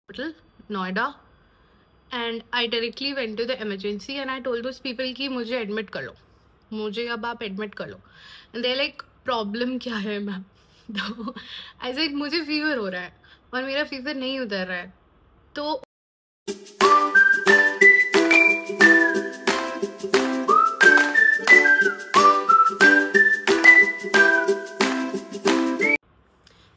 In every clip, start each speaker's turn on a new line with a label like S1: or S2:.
S1: hospital, Noida, and I directly went to the emergency and I told those people कि मुझे admit कर लो, मुझे अब आप एडमिट कर लो. एंड दे लाइक प्रॉब्लम क्या है मैम? तो आई सेड मुझे फीवर हो रहा है और मेरा फीवर नहीं उतर रहा है. तो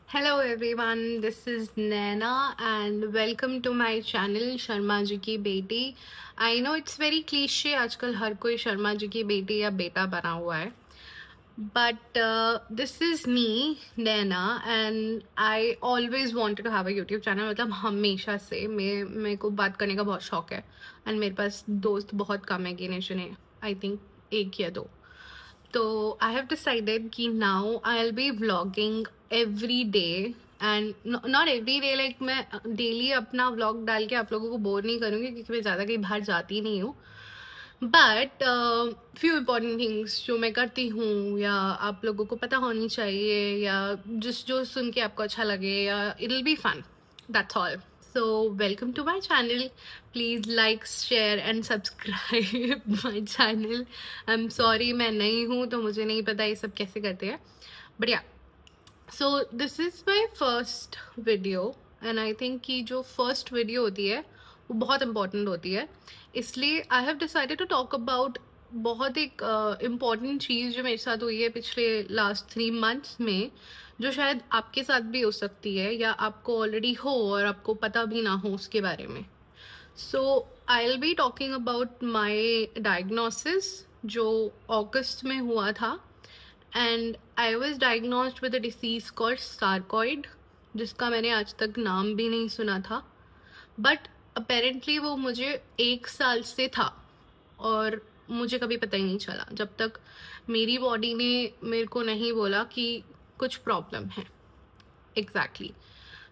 S1: hello everyone, this is Naina and welcome to my channel Sharma ji की बेटी. I know it's very cliche, आजकल हर कोई शर्मा जी की बेटी या बेटा बना हुआ है, but this is me Naina and I always wanted to have a YouTube channel. मतलब हमेशा से मेरे को बात करने का बहुत शौक है एंड मेरे पास दोस्त बहुत कम है गिने चुने, आई थिंक एक या दो. तो आई हैव डिसाइडेड कि now I will B vlogging every day and not every day, like मैं डेली अपना व्लॉग डाल के आप लोगों को बोर नहीं करूँगी क्योंकि मैं ज़्यादा कहीं बाहर जाती नहीं हूँ. बट फ्यू इम्पॉर्टेंट थिंग्स जो मैं करती हूँ या आप लोगों को पता होनी चाहिए या जो सुन के आपको अच्छा लगे या it will be fun, that's all. So welcome to my channel. Please like, share and subscribe my channel. I'm sorry मैं नई हूँ तो मुझे नहीं पता ये सब कैसे करते हैं. But yeah, so this is my first video and I think कि जो first video होती है वो बहुत important होती है. इसलिए I have decided to talk about बहुत एक important चीज़ जो मेरे साथ हुई है पिछले last 3 months में, जो शायद आपके साथ भी हो सकती है या आपको ऑलरेडी हो और आपको पता भी ना हो उसके बारे में. So I will be talking about my diagnosis जो अगस्त में हुआ था and I was diagnosed with a disease called sarcoid, जिसका मैंने आज तक नाम भी नहीं सुना था. बट अपेरेंटली वो मुझे 1 साल से था और मुझे कभी पता ही नहीं चला जब तक मेरी बॉडी ने मेरे को नहीं बोला कि कुछ प्रॉब्लम है. Exactly.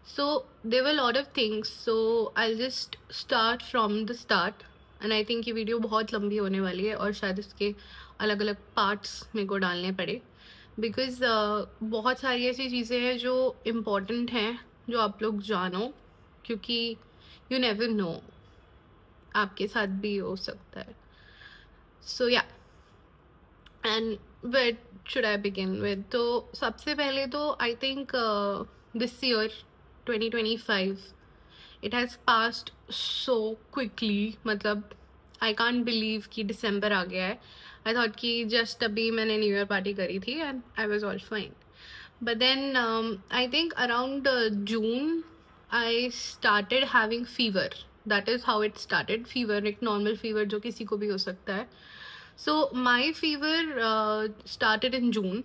S1: So there were lot of things, so I just start from the start and I think ये वीडियो बहुत लंबी होने वाली है और शायद इसके अलग अलग पार्ट्स मेरे को डालने पड़े बिकॉज बहुत सारी ऐसी चीज़ें हैं जो इम्पोर्टेंट हैं जो आप लोग जानो, क्योंकि यू नेवर नो, आपके साथ भी हो सकता है. So yeah, and where should I begin with? तो सबसे पहले तो I think this year 2025 it has passed so quickly. मतलब आई कांट बिलीव कि दिसंबर आ गया है. आई थॉट कि जस्ट अभी मैंने न्यू ईयर पार्टी करी थी and I was all fine. But then I think around June I started having fever. That is how it started. Fever, एक नॉर्मल फीवर जो किसी को भी हो सकता है. सो माई फीवर स्टार्टेड इन जून,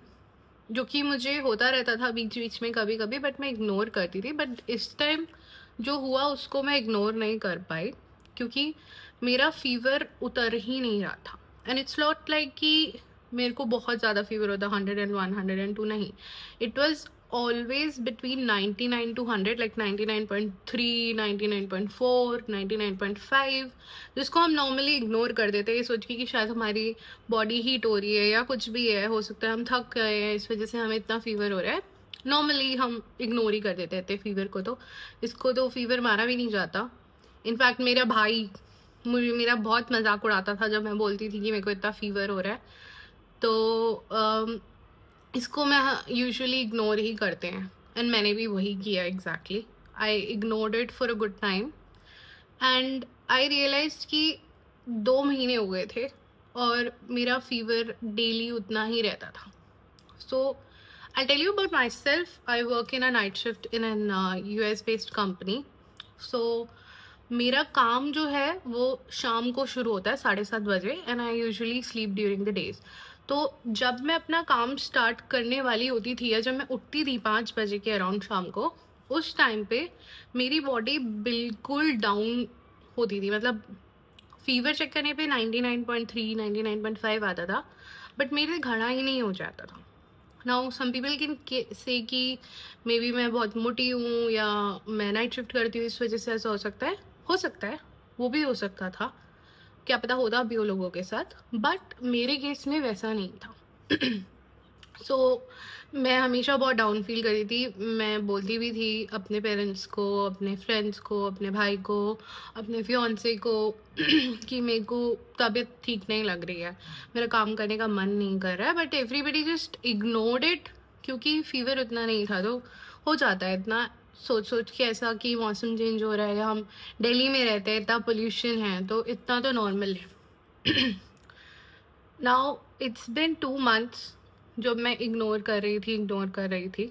S1: जो कि मुझे होता रहता था बीच बीच में कभी कभी, बट मैं इग्नोर करती थी. बट इस टाइम जो हुआ उसको मैं इग्नोर नहीं कर पाई क्योंकि मेरा फीवर उतर ही नहीं रहा था. एंड इट्स नॉट लाइक कि मेरे को बहुत ज़्यादा फीवर होता, 101, 102 नहीं. It was always between 99 to 100, like 99.3, 99.4, 99.5, जिसको हम नॉर्मली इग्नोर कर देते हैं ये सोच के कि शायद हमारी बॉडी हीट हो रही है या कुछ भी है, हो सकता है हम थक गए हैं इस वजह से हमें इतना फीवर हो रहा है. नॉर्मली हम इग्नोर ही कर देते थे फीवर को. तो इसको तो फीवर मारा भी नहीं जाता. इनफैक्ट मेरा भाई मेरा बहुत मजाक उड़ाता था जब मैं बोलती थी कि मेरे को इतना फीवर हो रहा है. तो इसको मैं यूजुअली इग्नोर ही करते हैं एंड मैंने भी वही किया. Exactly, I ignored it for a good time and I realise कि 2 महीने हो गए थे और मेरा फीवर डेली उतना ही रहता था. So I tell you about myself. I work in a night shift in an US based company. सो मेरा काम जो है वो शाम को शुरू होता है 7:30 बजे and I usually sleep during the days. तो जब मैं अपना काम स्टार्ट करने वाली होती थी या जब मैं उठती थी 5 बजे के अराउंड शाम को, उस टाइम पे मेरी बॉडी बिल्कुल डाउन होती थी. मतलब फीवर चेक करने पे 99.3, 99.5 आता था बट मेरे घड़ा ही नहीं हो जाता था. Now some people can say कि मे बी मैं बहुत मोटी हूँ या मैं नाइट शिफ्ट करती हूँ इस वजह से ऐसा हो सकता है. हो सकता है, वो भी हो सकता था, क्या पता होता भी हो लोगों के साथ, बट मेरे केस में वैसा नहीं था. सो मैं हमेशा बहुत डाउन फील कर रही थी। मैं बोलती भी थी अपने पेरेंट्स को, अपने फ्रेंड्स को, अपने भाई को, अपने फियांसे को कि मेरे को तबीयत ठीक नहीं लग रही है, मेरा काम करने का मन नहीं कर रहा है। But everybody just ignored it, क्योंकि फीवर उतना नहीं था। तो हो जाता है इतना सोच सोच के ऐसा कि मौसम चेंज हो रहा है, हम दिल्ली में रहते हैं, इतना पोल्यूशन है, तो इतना तो नॉर्मल है। नाउ इट्स बिन 2 months जब मैं इग्नोर कर रही थी।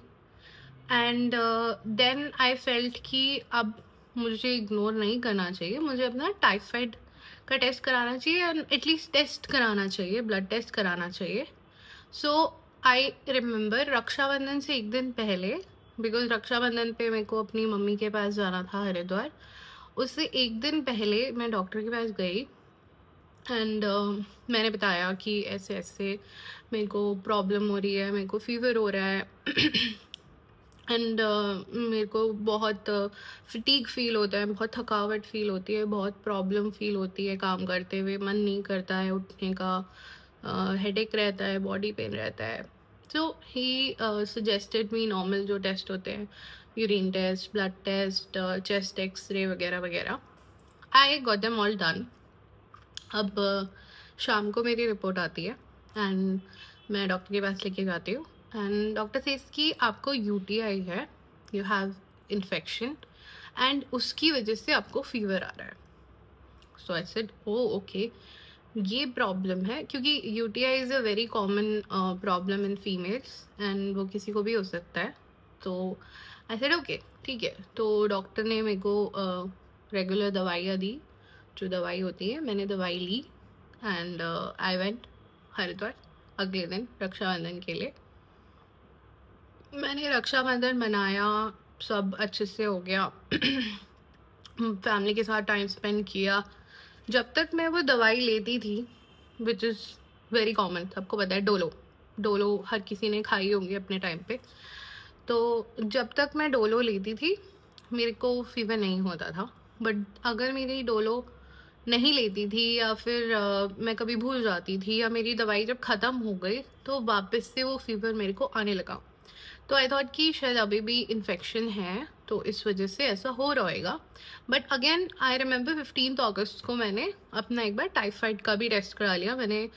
S1: एंड देन आई फेल्ट कि अब मुझे इग्नोर नहीं करना चाहिए, मुझे अपना टाइफाइड का टेस्ट कराना चाहिए, एंड एटलीस्ट टेस्ट कराना चाहिए, ब्लड टेस्ट कराना चाहिए। सो आई रिमेंबर रक्षाबंधन से एक दिन पहले, बिकॉज रक्षाबंधन पे मेरे को अपनी मम्मी के पास जाना था हरिद्वार, उससे एक दिन पहले मैं डॉक्टर के पास गई। एंड मैंने बताया कि ऐसे ऐसे मेरे को प्रॉब्लम हो रही है, मेरे को फीवर हो रहा है एंड मेरे को बहुत फटीग फील होता है, बहुत थकावट फील होती है, बहुत प्रॉब्लम फील होती है, काम करते हुए मन नहीं करता है उठने का, हेडेक रहता है, बॉडी पेन रहता है। So he suggested me normal जो टेस्ट होते हैं, urine test, blood test, chest x-ray वगैरह वगैरह। I got them all done. अब शाम को मेरी रिपोर्ट आती है एंड मैं डॉक्टर के पास लेके जाती हूँ, एंड डॉक्टर सेज कि आपको यूटीआई है, यू हैव इन्फेक्शन, एंड उसकी वजह से आपको फीवर आ रहा है। सो आई सेड ओ ओके, ये प्रॉब्लम है, क्योंकि UTI is a very common problem in females and वो किसी को भी हो सकता है। तो आई सेड ओके ठीक है। तो डॉक्टर ने मेरे को रेगुलर दवाइयाँ दी, जो दवाई होती है, मैंने दवाई ली एंड आई वेंट हरिद्वार अगले दिन रक्षाबंधन के लिए। मैंने रक्षाबंधन मनाया, सब अच्छे से हो गया, फैमिली के साथ टाइम स्पेंड किया। जब तक मैं वो दवाई लेती थी, विच इज़ वेरी कॉमन, सबको पता है, डोलो, डोलो हर किसी ने खाई होंगी अपने टाइम पे। तो जब तक मैं डोलो लेती थी मेरे को फीवर नहीं होता था। बट अगर मेरी डोलो नहीं लेती थी या फिर मैं कभी भूल जाती थी या मेरी दवाई जब ख़त्म हो गई तो वापस से वो फीवर मेरे को आने लगा। तो आई थॉट कि शायद अभी भी इन्फेक्शन है, तो इस वजह से ऐसा हो रहा होगा। बट अगेन आई रिमेंबर 15 अगस्त को मैंने अपना एक बार टाइफाइड का भी टेस्ट करा लिया। मैंने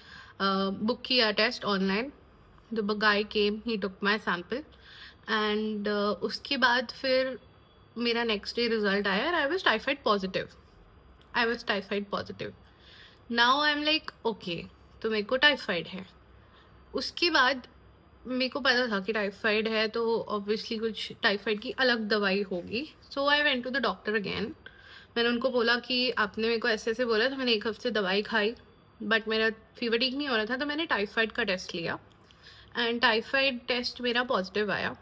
S1: बुक किया test online, the guy came, he took my sample, and उसके बाद फिर मेरा नेक्स्ट डे रिजल्ट आया, I was typhoid positive. Now I am like okay, तो मेरे को टाइफाइड है। उसके बाद मेरे को पता था कि टाइफाइड है, तो ऑब्वियसली कुछ टाइफाइड की अलग दवाई होगी। So I went to the doctor again. मैंने उनको बोला कि आपने मेरे को ऐसे ऐसे बोला था, मैंने एक हफ्ते दवाई खाई बट मेरा फीवर ठीक नहीं हो रहा था, तो मैंने टाइफाइड का टेस्ट लिया एंड टाइफाइड टेस्ट मेरा पॉजिटिव आया।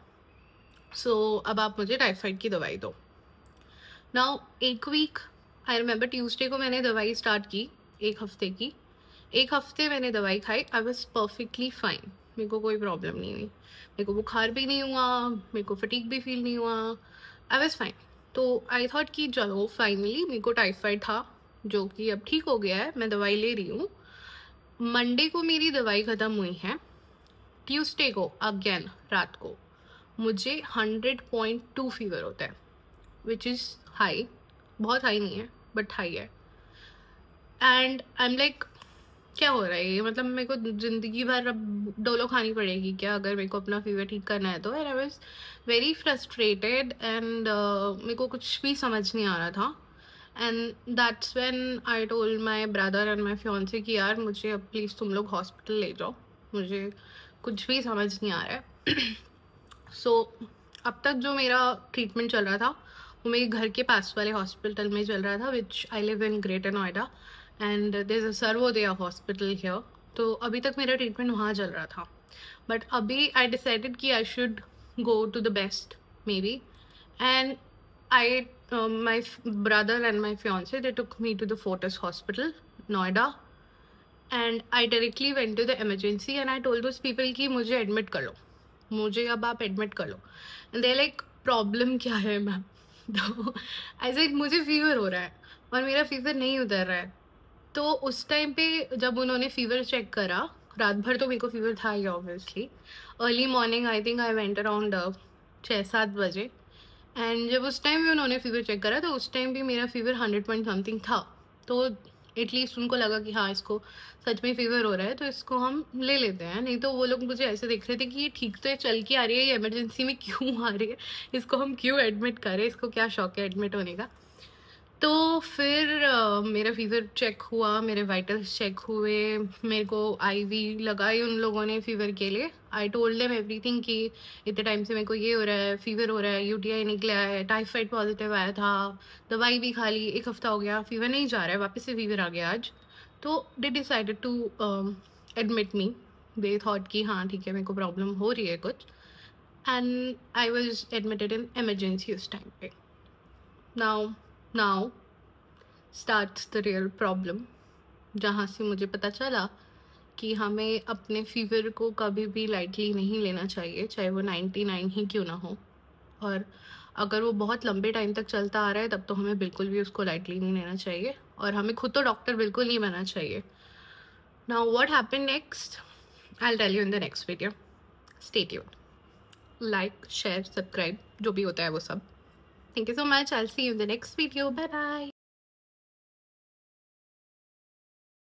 S1: सो अब आप मुझे टाइफाइड की दवाई दो। नाउ एक वीक, आई रिमेंबर ट्यूसडे को मैंने दवाई स्टार्ट की, एक हफ्ते की। एक हफ्ते मैंने दवाई खाई, आई वॉज परफेक्टली फाइन, मेरे को कोई प्रॉब्लम नहीं हुई, मेरे को बुखार भी नहीं हुआ, मेरे को फटीग भी फील नहीं हुआ, आई वॉज फाइन। तो आई थॉट कि चलो फाइनली मेरे को टाइफाइड था, जो कि अब ठीक हो गया है, मैं दवाई ले रही हूँ। मंडे को मेरी दवाई ख़त्म हुई है, ट्यूसडे को अगेन रात को मुझे 100.2 फीवर होता है, विच इज़ हाई, बहुत हाई नहीं है बट हाई है। एंड आई एम लाइक क्या हो रहा है ये, मतलब मेरे को ज़िंदगी भर अब डोलो खानी पड़ेगी क्या अगर मेरे को अपना फीवर ठीक करना है तो। And I was very frustrated and मेरे को कुछ भी समझ नहीं आ रहा था। And that's when I told my brother and my fiancee कि यार मुझे अब प्लीज़ तुम लोग हॉस्पिटल ले जाओ, मुझे कुछ भी समझ नहीं आ रहा है। सो अब तक जो मेरा ट्रीटमेंट चल रहा था वो मेरे घर के पास वाले हॉस्पिटल में चल रहा था, which I live in greater Noida and there is a Sarvodaya hospital here. तो अभी तक मेरा ट्रीटमेंट वहाँ चल रहा था। बट अभी आई डिसाइडेड कि I should go to the best maybe, and I my brother and my fiance, they took me to the Fortis Hospital, Noida, and I directly went to the emergency and I told those people कि मुझे admit कर लो, मुझे अब आप admit कर लो। And they like problem क्या है ma'am? तो आई सेड मुझे फीवर हो रहा है और मेरा फीवर नहीं उतर रहा है। तो उस टाइम पे जब उन्होंने फीवर चेक करा, रात भर तो मेरे को फीवर था ही obviously. Early morning I think I went around 6-7 बजे, एंड जब उस टाइम भी उन्होंने फीवर चेक करा तो उस टाइम भी मेरा फीवर 100 पॉइंट समथिंग था। तो एटलीस्ट उनको लगा कि हाँ इसको सच में फीवर हो रहा है तो इसको हम ले लेते हैं। नहीं तो वो लोग मुझे ऐसे देख रहे थे कि ये ठीक तो है, चल के आ रही है, ये इमरजेंसी में क्यों आ रही है, इसको हम क्यों एडमिट करें, इसको क्या शौक है एडमिट होने का। तो फिर मेरा फीवर चेक हुआ, मेरे वाइटल्स चेक हुए, मेरे को आईवी लगाई उन लोगों ने फीवर के लिए। आई टोल्ड देम एवरीथिंग कि इतने टाइम से मेरे को ये हो रहा है, फीवर हो रहा है, यूटीआई निकला है, टाइफाइड पॉजिटिव आया था, दवाई भी खा ली, 1 हफ्ता हो गया, फीवर नहीं जा रहा है, वापस से फीवर आ गया आज। तो they decided to admit me. They thought कि हाँ ठीक है मेरे को प्रॉब्लम हो रही है कुछ, and I was admitted in emergency उस टाइम पे। Now starts the real problem, जहाँ से मुझे पता चला कि हमें अपने फीवर को कभी भी लाइटली नहीं लेना चाहिए, चाहे वो 99 ही क्यों ना हो। और अगर वो बहुत लंबे टाइम तक चलता आ रहा है तब तो हमें बिल्कुल भी उसको लाइटली नहीं लेना चाहिए, और हमें खुद तो डॉक्टर बिल्कुल नहीं बनना चाहिए। Now what happened next, I will tell you in the next video. Stay tuned, like share subscribe जो भी होता है वो सब। Thank you so much, I will see you in the next video, bye bye.